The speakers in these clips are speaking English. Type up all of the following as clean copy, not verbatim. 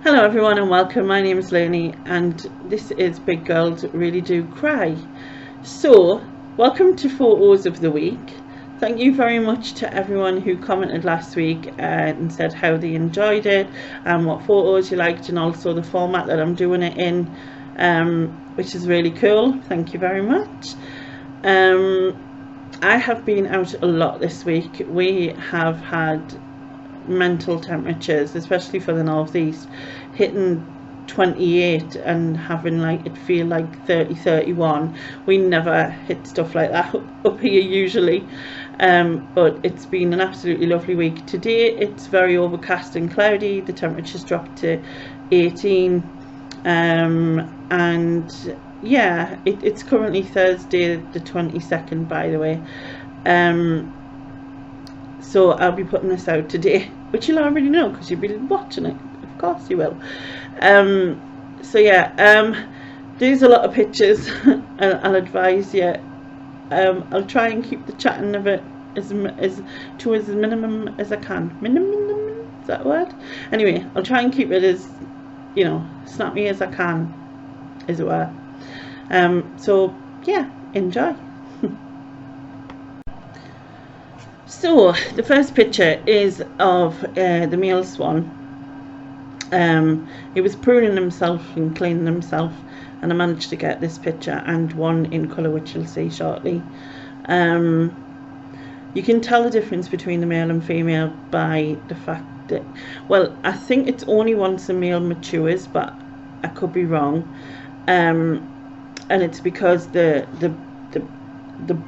Hello everyone and welcome. My name is Lainie and this is Big Girls Really Do Cry. So, welcome to Photos of the Week. Thank you very much to everyone who commented last week and said how they enjoyed it and what photos you liked, and also the format that I'm doing it in, which is really cool. Thank you very much. I have been out a lot this week. We have had mental temperatures, especially for the northeast, hitting 28 and having like it feel like 30, 31. We never hit stuff like that up here usually, but it's been an absolutely lovely week. Today it's very overcast and cloudy. The temperature's dropped to 18, and yeah, it's currently Thursday the 22nd, by the way. So I'll be putting this out today, which you'll already know because you'll be watching it. Of course you will. So yeah, there's a lot of pictures. I'll advise you. I'll try and keep the chatting of it as minimum as I can. Minimum, is that a word? Anyway, I'll try and keep it as, snappy as I can, as it were. So yeah, enjoy. So the first picture is of the male swan. He was pruning himself and cleaning himself, and I managed to get this picture and one in colour, which you'll see shortly. You can tell the difference between the male and female by the fact that, well, I think it's only once a male matures, but I could be wrong. And it's because the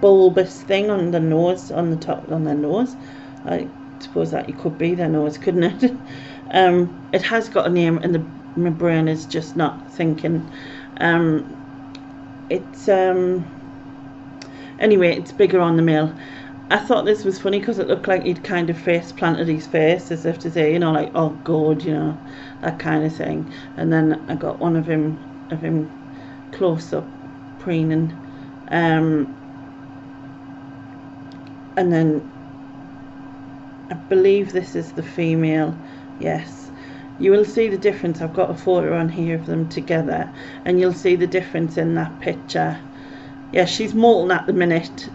bulbous thing on the nose, on the top, on their nose, I suppose that it could be their nose, couldn't it? It has got a name and my brain is just not thinking. Anyway, it's bigger on the male. I thought this was funny because it looked like he'd kind of face planted his face as if to say, like, oh God, that kind of thing. And then I got one of him close up preening. And then I believe this is the female. Yes, you will see the difference. I've got a photo on here of them together and you'll see the difference in that picture. Yeah, she's molting at the minute.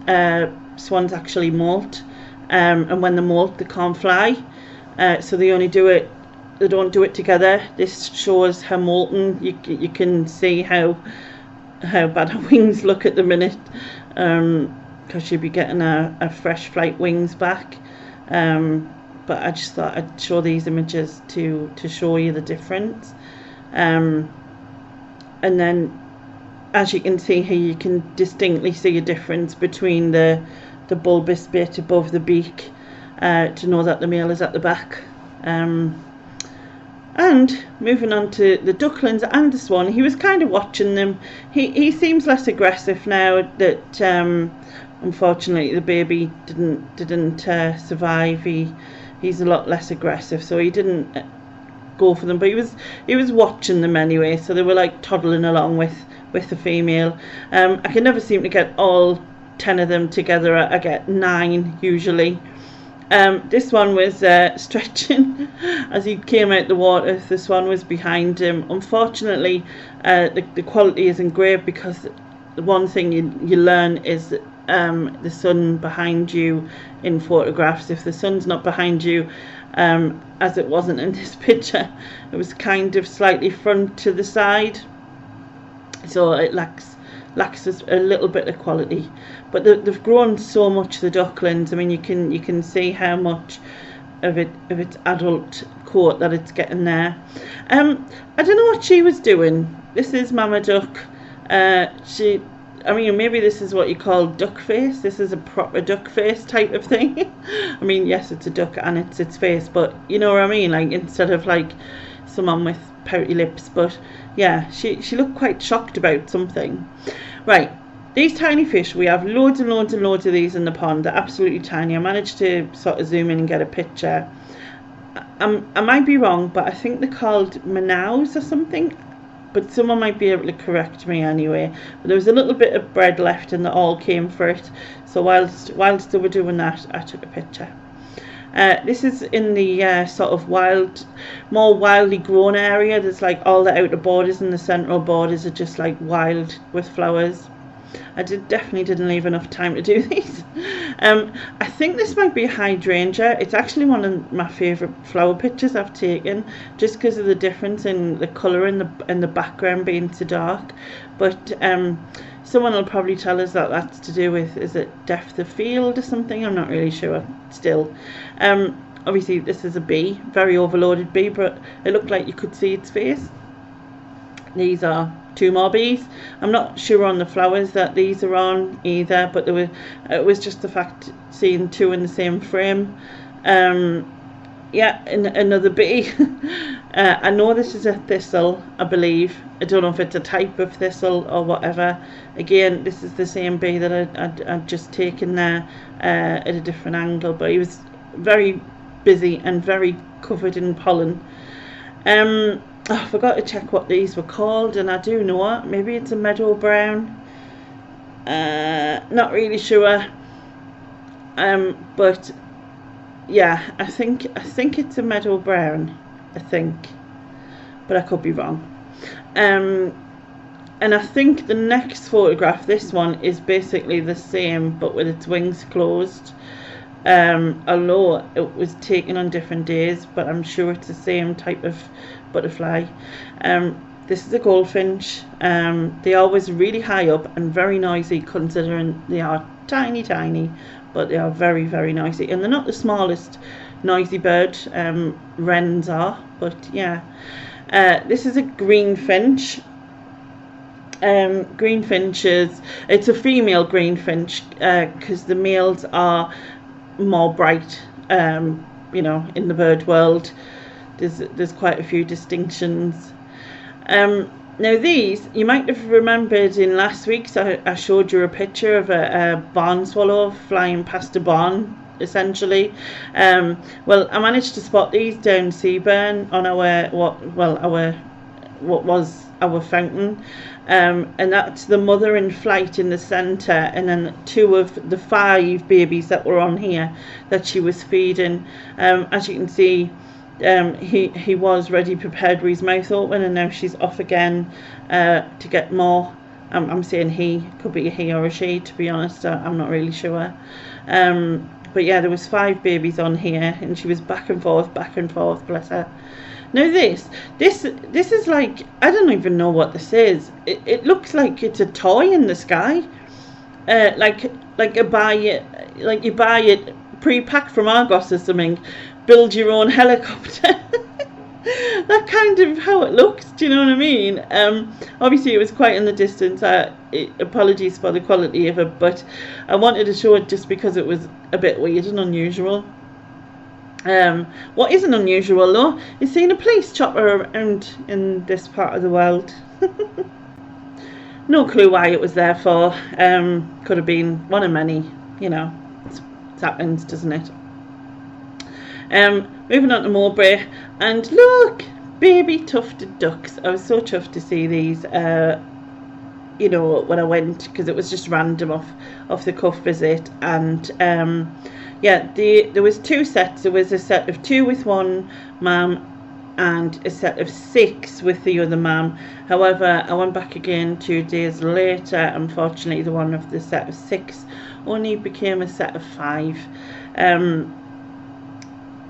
Swans actually molt, and when they molt they can't fly, so they only do it, they don't do it together. This shows her molting. You can see how bad her wings look at the minute, because she'll be getting a fresh flight wings back. But I just thought I'd show these images to show you the difference. And then, as you can see here, you can distinctly see a difference between the bulbous bit above the beak, to know that the male is at the back. And moving on to the ducklings and the swan, he was kind of watching them. He seems less aggressive now that unfortunately the baby didn't survive. He's a lot less aggressive, so he didn't go for them, but he was watching them anyway. So they were like toddling along with the female. I can never seem to get all 10 of them together. I get 9 usually. This one was stretching as he came out the water. The swan was behind him. Unfortunately, the quality isn't great, because the one thing you learn is the sun behind you in photographs. If the sun's not behind you, as it wasn't in this picture, it was kind of slightly front to the side, so it lacks a little bit of quality. But they've grown so much, the ducklings. I mean, you can see how much of its adult coat that it's getting there. I don't know what she was doing. This is Mama Duck. I mean, maybe this is what you call duck face. This is a proper duck face type of thing. I mean, yes, it's a duck and it's its face, but you know what I mean? Like, instead of like someone with pouty lips. But yeah, she looked quite shocked about something. Right, these tiny fish, we have loads and loads and loads of these in the pond. They're absolutely tiny. I managed to sort of zoom in and get a picture. I might be wrong, but I think they're called manaus or something. But someone might be able to correct me anyway. But there was a little bit of bread left and they all came for it. So whilst they were doing that, I took a picture. This is in the sort of more wildly grown area. There's like all the outer borders and the central borders are just like wild with flowers. I definitely didn't leave enough time to do these. I think this might be a hydrangea. It's actually one of my favourite flower pictures I've taken, just because of the difference in the colour and the background being so dark. But someone will probably tell us that that's to do with, is it depth of field or something? I'm not really sure still. Obviously this is a bee, very overloaded bee, but it looked like you could see its face. These are 2 more bees. I'm not sure on the flowers that these are on either, but it was just the fact seeing 2 in the same frame. Yeah, another bee. I know this is a thistle, I believe. I don't know if it's a type of thistle or whatever. Again, this is the same bee that I'd just taken there at a different angle, but he was very busy and very covered in pollen. I forgot to check what these were called, and I do know it. Maybe it's a meadow brown. Not really sure. But yeah, I think it's a meadow brown. I think, but I could be wrong. And I think the next photograph, this one, is basically the same but with its wings closed. Although it was taken on different days, but I'm sure it's the same type of butterfly. This is a goldfinch. They're always really high up and very noisy, considering they are tiny, but they are very, very noisy, and they're not the smallest noisy bird. Wrens are, but yeah. This is a greenfinch. Greenfinches, it's a female greenfinch, because the males are more bright. You know, in the bird world there's quite a few distinctions. Now these, you might have remembered in last week's, I showed you a picture of a barn swallow flying past a barn, essentially. Well, I managed to spot these down Seaburn on what was our fountain, and that's the mother in flight in the centre, and then 2 of the 5 babies that were on here that she was feeding. As you can see, he was ready, prepared with his mouth open, and now she's off again to get more. I'm saying he, could be a he or a she, to be honest. I'm not really sure. But yeah, there was 5 babies on here, and she was back and forth, bless her. Now this is like, I don't even know what this is. It looks like it's a toy in the sky. Like you buy it pre-packed from Argos or something. Build your own helicopter. That kind of how it looks. Do you know what I mean? Obviously it was quite in the distance. Apologies for the quality of it, but I wanted to show it just because it was a bit weird and unusual. What isn't unusual though is seeing a police chopper around in this part of the world. No clue why it was there for. Could have been one of many, you know. It happens, doesn't it? Moving on to Mowbray, and look, baby tufted ducks. I was so chuffed to see these, you know, when I went, because it was just random off the cuff visit. And yeah, there was 2 sets. There was a set of 2 with one mum and a set of 6 with the other mum. However, I went back again 2 days later. Unfortunately, the one of the set of 6 only became a set of 5.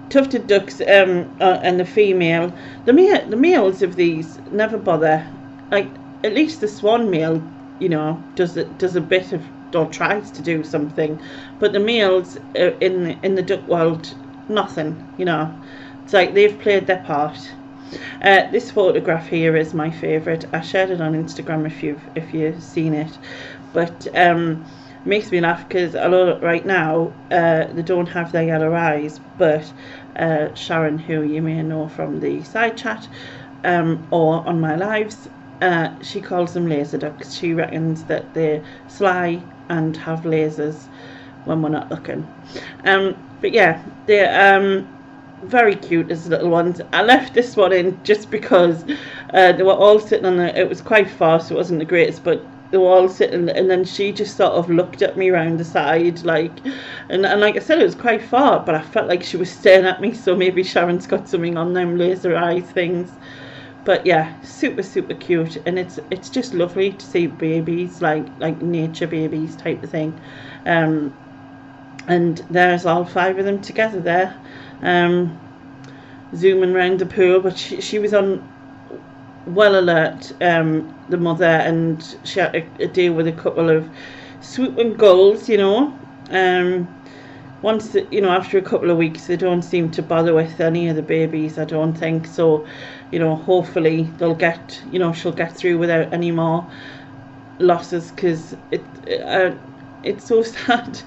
Tufted ducks, and the female. The males of these never bother. Like, at least the swan male, you know, does a bit of, or tries to do something, but the males in the duck world, nothing. You know, it's like they've played their part. This photograph here is my favourite. I shared it on Instagram if you've seen it, but makes me laugh because although right now they don't have their yellow eyes, but Sharon, who you may know from the side chat or on my lives, she calls them laser ducks. She reckons that they're sly and have lasers when we're not looking. But yeah, they're very cute as little ones. I left this one in just because they were all sitting on it was quite far, so it wasn't the greatest, but they were all sitting, and then she just sort of looked at me round the side, like, and like I said, it was quite far, but I felt like she was staring at me, so maybe Sharon's got something on them laser eyes things. But yeah, super cute, and it's just lovely to see babies, like nature babies type of thing. And there's all 5 of them together there, zooming around the pool. But she was on well alert, the mother, and she had to deal with a couple of swooping gulls, once, after a couple of weeks, they don't seem to bother with any of the babies, I don't think. So, hopefully they'll get, she'll get through without any more losses, because it's so sad.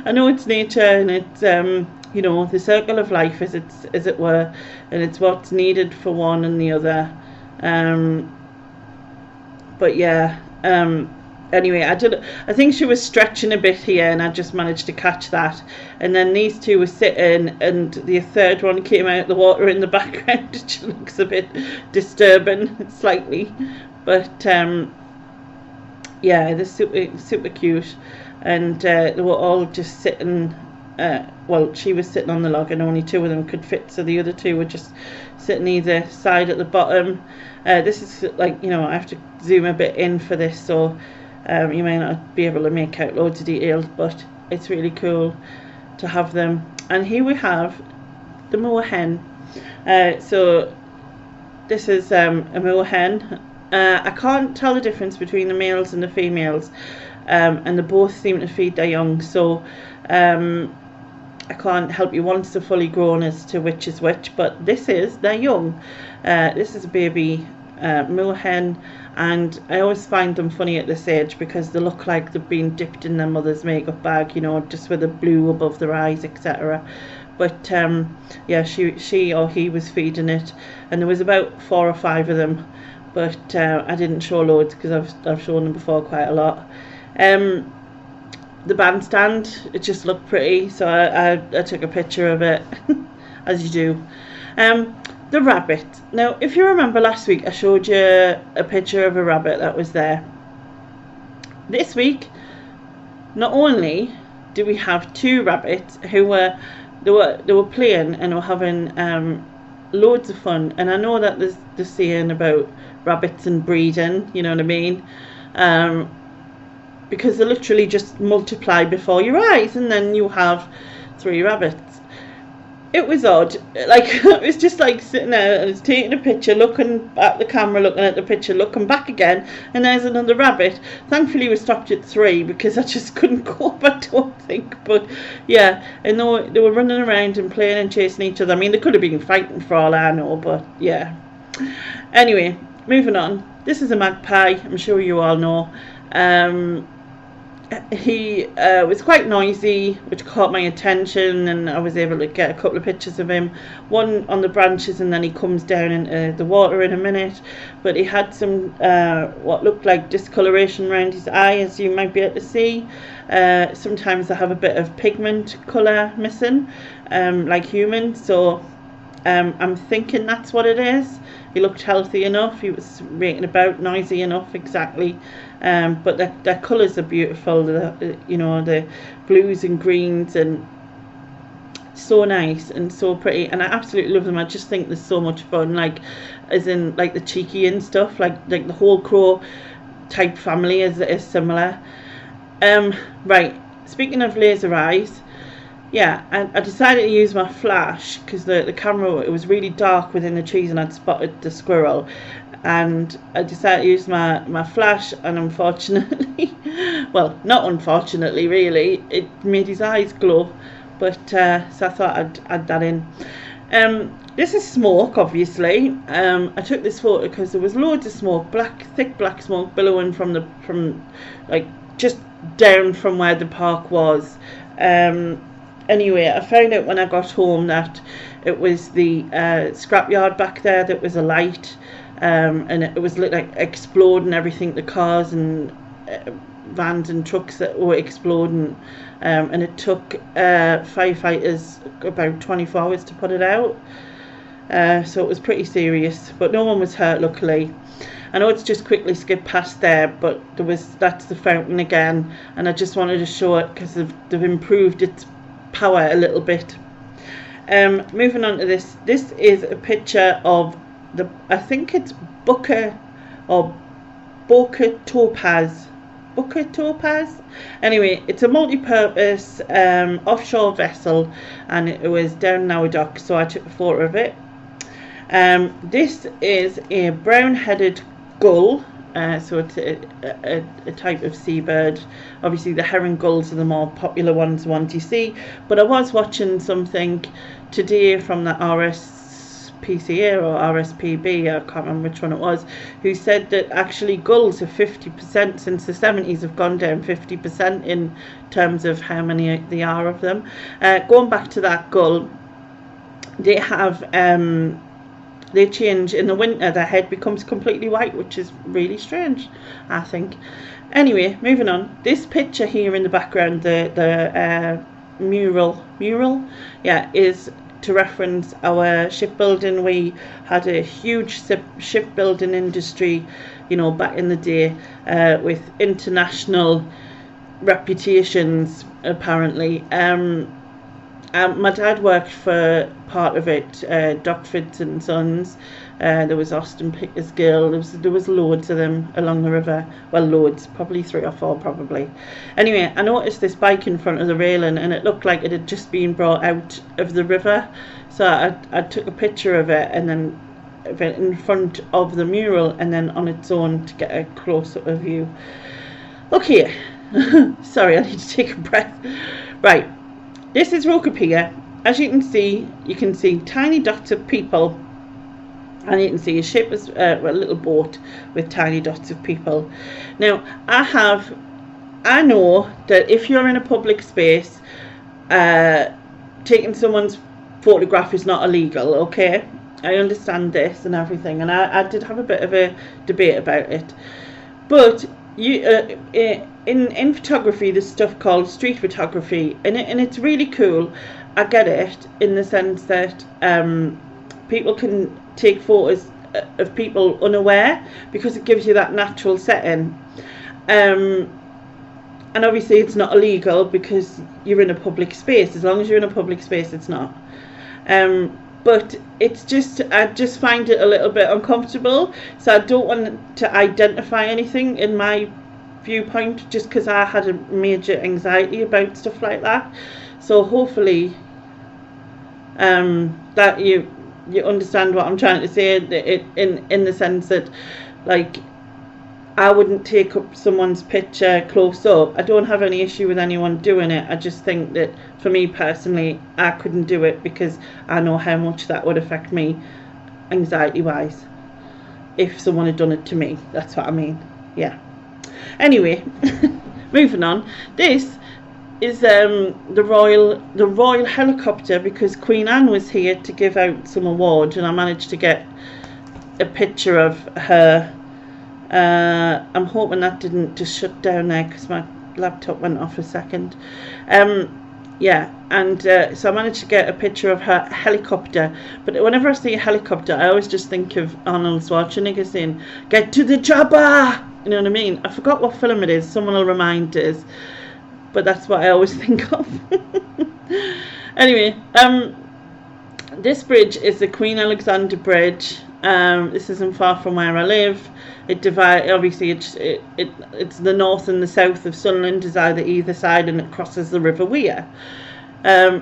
I know it's nature, and it's, the circle of life, as it were, and it's what's needed for one and the other. But yeah, anyway, I think she was stretching a bit here, and I just managed to catch that. And then these 2 were sitting, and the third one came out of the water in the background, which looks a bit disturbing, slightly. But yeah, they're super cute, and they were all just sitting. Well, she was sitting on the log, and only 2 of them could fit, so the other 2 were just sitting either side at the bottom. This is like, I have to zoom a bit in for this, so you may not be able to make out loads of details, but it's really cool to have them. And here we have the moorhen. So this is a moorhen. I can't tell the difference between the males and the females, and they both seem to feed their young, so I can't help you once they're fully grown as to which is which, but this is their young. This is a baby moorhen, and I always find them funny at this age because they look like they've been dipped in their mother's makeup bag, just with the blue above their eyes, etc. But yeah, she or he was feeding it, and there was about 4 or 5 of them, but I didn't show loads because I've shown them before quite a lot. The bandstand, it just looked pretty, so I took a picture of it, as you do. The rabbit. Now, if you remember last week, I showed you a picture of a rabbit that was there. This week, not only do we have 2 rabbits who were playing and were having loads of fun, and I know that there's the saying about rabbits and breeding, you know what I mean? Because they literally just multiply before your eyes, and then you have 3 rabbits. It was odd. Like, it was just like sitting there, and I was taking a picture, looking at the camera, looking at the picture, looking back again, and there's another rabbit. Thankfully, we stopped at 3 because I just couldn't cope, I don't think. But yeah, and they were running around and playing and chasing each other. I mean, they could have been fighting for all I know, but yeah. Anyway, moving on. This is a magpie. I'm sure you all know. He was quite noisy, which caught my attention, and I was able to get a couple of pictures of him, one on the branches, and then he comes down into the water in a minute. But he had some what looked like discoloration around his eye, as you might be able to see. Sometimes they have a bit of pigment colour missing, like humans, so I'm thinking that's what it is. He looked healthy enough, he was raking about, noisy enough, exactly. But their colours are beautiful, the blues and greens, and so nice and so pretty, and I absolutely love them. I just think there's so much fun, like, as in, like, the cheeky and stuff, like the whole crow type family is similar. Right, speaking of laser eyes, yeah, I decided to use my flash because the camera, it was really dark within the trees, and I'd spotted the squirrel, and I decided to use my flash, and unfortunately, well, not unfortunately really, it made his eyes glow, but so I thought I'd add that in. This is smoke, obviously. I took this photo because there was loads of smoke, thick black smoke billowing from like just down from where the park was. Anyway, I found out when I got home that it was the scrapyard back there that was alight, and it was like exploding everything, the cars and vans and trucks that were exploding, and it took firefighters about 24 hours to put it out. so it was pretty serious, but no one was hurt, luckily. I know it's just quickly skipped past there, but that's the fountain again, and I just wanted to show it because they've improved its power a little bit. Moving on to this is a picture of I think it's Booker or Boca Topaz. Boca Topaz? Anyway, it's a multi-purpose offshore vessel, and it was down Nowa Dock, so I took a photo of it. This is a brown-headed gull, so it's a type of seabird. Obviously the herring gulls are the more popular ones you see, but I was watching something today from the RSPCA or RSPB, I can't remember which one it was, who said that actually gulls are 50% since the 70s have gone down 50% in terms of how many there are of them. Going back to that gull, they have they change in the winter. Their head becomes completely white, which is really strange, I think. Anyway, moving on. This picture here in the background, the mural, yeah, is to reference our shipbuilding. We had a huge shipbuilding industry, you know, back in the day, with international reputations, apparently. My dad worked for part of it, Dockford and Sons. There was Austin Pickersgill. There was loads of them along the river. Well, loads, probably 3 or 4, probably. Anyway, I noticed this bike in front of the railing, and it looked like it had just been brought out of the river. So I took a picture of it, and then of it in front of the mural, and then on its own to get a close-up view. Look here. Sorry, I need to take a breath. Right. This is Roca Pier. As you can see tiny dots of people, and you can see a ship, a little boat with tiny dots of people. Now, I know that if you're in a public space, taking someone's photograph is not illegal, okay? I understand this and everything, and I did have a bit of a debate about it. But you in photography, there's stuff called street photography, and it's really cool. I get it in the sense that people can take photos of people unaware because it gives you that natural setting, and obviously it's not illegal because you're in a public space. As long as you're in a public space, it's not. But it's just, I just find it a little bit uncomfortable, so I don't want to identify anything in my viewpoint, just because I had a major anxiety about stuff like that. So hopefully that you understand what I'm trying to say, in the sense that, like, I wouldn't take up someone's picture close up. I don't have any issue with anyone doing it. I just think that for me personally, I couldn't do it because I know how much that would affect me anxiety wise if someone had done it to me. That's what I mean. Yeah. Anyway, moving on. This is the royal helicopter, because Queen Anne was here to give out some awards, and I managed to get a picture of her. I'm hoping that didn't just shut down there because my laptop went off a second. Yeah, and so I managed to get a picture of her helicopter. But whenever I see a helicopter, I always just think of Arnold Schwarzenegger saying, "Get to the chopper!" You know what I mean? I forgot what film it is. Someone will remind us. But that's what I always think of. Anyway, this bridge is the Queen Alexandra Bridge. This isn't far from where I live. Obviously it's the north and the south of Sunderland is either side, and it crosses the River Wear.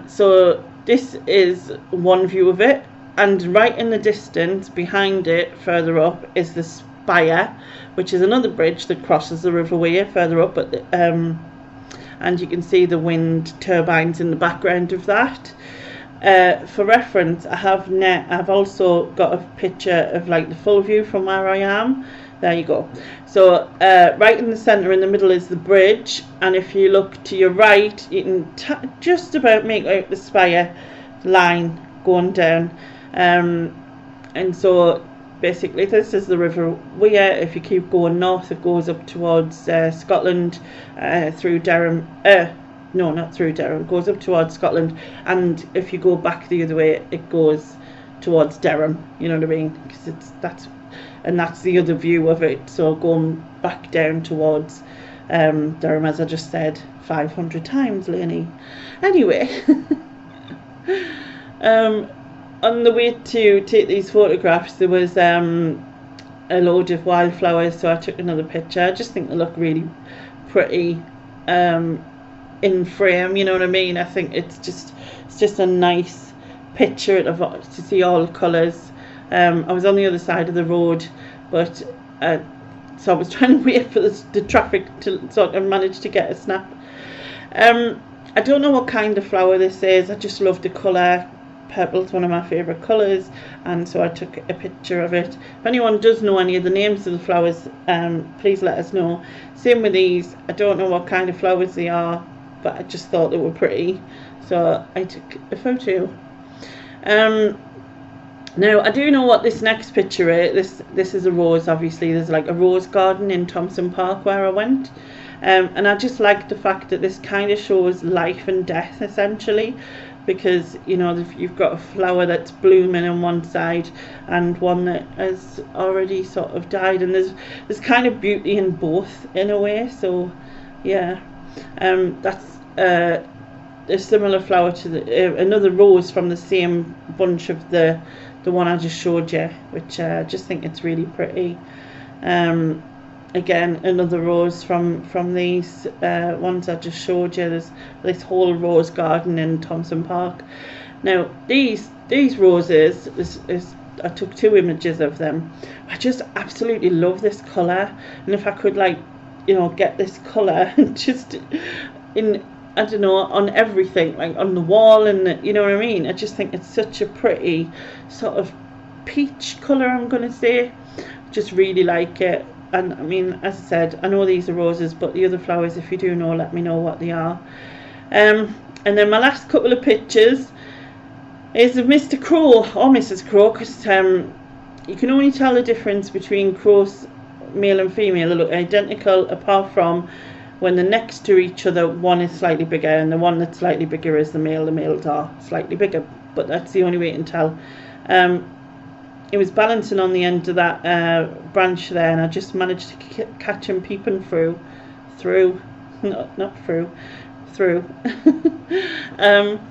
So this is one view of it, and right in the distance behind it, further up, is the Spire, which is another bridge that crosses the River Wear further up. And you can see the wind turbines in the background of that. For reference, I've also got a picture of like the full view from where I am. There you go. So right in the centre, in the middle, is the bridge, and if you look to your right, you can just about make out the Spire line going down. And so basically this is the River Wear. If you keep going north, it goes up towards Scotland, through Durham. No, not through Durham. It goes up towards Scotland, and if you go back the other way, it goes towards Durham, you know what I mean, because that's the other view of it, so going back down towards Durham, as I just said 500 times, Lainie. Anyway, on the way to take these photographs, there was a load of wildflowers, so I took another picture. I just think they look really pretty in frame, you know what I mean. I think it's just a nice picture to see all the colours. I was on the other side of the road, but so I was trying to wait for the traffic to sort of manage to get a snap. I don't know what kind of flower this is. I just love the colour. Purple's one of my favourite colours, and so I took a picture of it. If anyone does know any of the names of the flowers, please let us know. Same with these. I don't know what kind of flowers they are, but I just thought they were pretty, so I took a photo. Now I do know what this next picture is. This is a rose. Obviously there's like a rose garden in Thompson Park where I went, and I just like the fact that this kind of shows life and death essentially, because you know you've got a flower that's blooming on one side and one that has already sort of died, and there's kind of beauty in both in a way. So yeah, that's a similar flower to another rose from the same bunch of the one I just showed you, which I just think it's really pretty. Again, another rose from these ones I just showed you. There's this whole rose garden in Thompson Park. Now these roses, I took 2 images of them. I just absolutely love this colour, and if I could, like, you know, get this colour just in, I don't know, on everything, like on the wall, and you know what I mean. I just think it's such a pretty sort of peach colour, I'm gonna say. Just really like it. And I mean, as I said, I know these are roses, but the other flowers, if you do know, let me know what they are. And then my last couple of pictures is of Mr. Crow or Mrs. Crow, because you can only tell the difference between crows, male and female. They look identical, apart from when they're next to each other, one is slightly bigger, and the one that's slightly bigger is the male. The males are slightly bigger, but that's the only way you can tell. It was balancing on the end of that branch there, and I just managed to catch him peeping through. And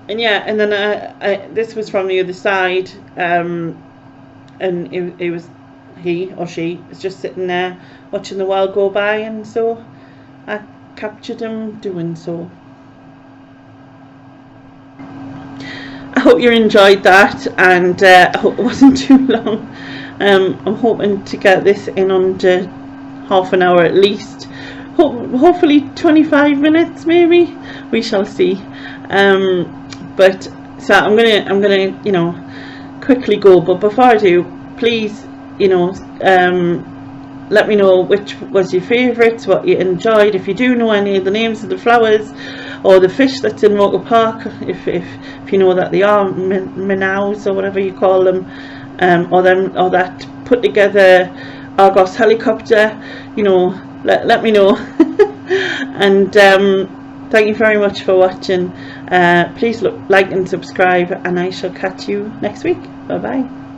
yeah, and then this was from the other side, and it was he or she was just sitting there watching the world go by, and so I captured him doing so. I hope you enjoyed that, and I hope it wasn't too long. I'm hoping to get this in under half an hour at least. Hopefully 25 minutes maybe. We shall see. But so I'm gonna you know, quickly go. But before I do, please, you know, let me know which was your favourites, what you enjoyed. If you do know any of the names of the flowers or the fish that's in Roker Park, if you know that they are minnows or whatever you call them, or that put together Argos helicopter, you know, let me know. And thank you very much for watching. Please like and subscribe, and I shall catch you next week. Bye bye.